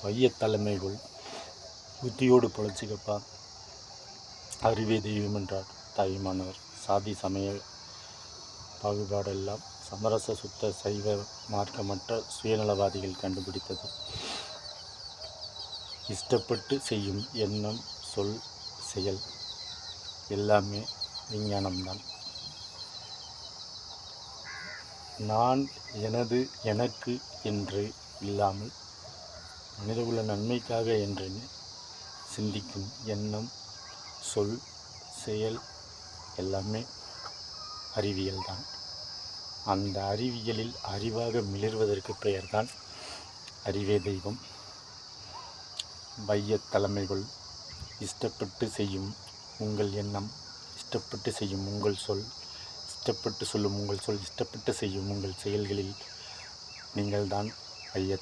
வையத் தலைமைகள் புத்தியோடு பொழைச்சிக்கப்பா, அறிவே தெய்வம் என்றார் தாயுமானவர். சாதி சமய பாகுபாடெல்லாம் சமரச சுத்த சைவ மார்க்கமற்ற சுயநலவாதிகள் கண்டுபிடித்தது. இஷ்டப்பட்டு செய்யும் எண்ணம், சொல், செயல் எல்லாமே விஞ்ஞானம்தான். நான், எனது, எனக்கு என்று இல்லாமல் மனிதகுல நன்மைக்காக என்று சிந்திக்கும் எண்ணம், சொல், செயல் எல்லாமே அறிவியல்தான். அந்த அறிவியலில் அறிவாக மிளிர்வதற்கு பெயர்தான் அறிவே தெய்வம். வையத் தலைமைகள் இஷ்டப்பட்டு செய்யும் உங்கள் எண்ணம், இஷ்டப்பட்டு செய்யும் உங்கள் சொல், இஷ்டப்பட்டு சொல்லும் உங்கள் சொல், இஷ்டப்பட்டு செய்யும் உங்கள் செயல்களில் நீங்கள்தான் வையத்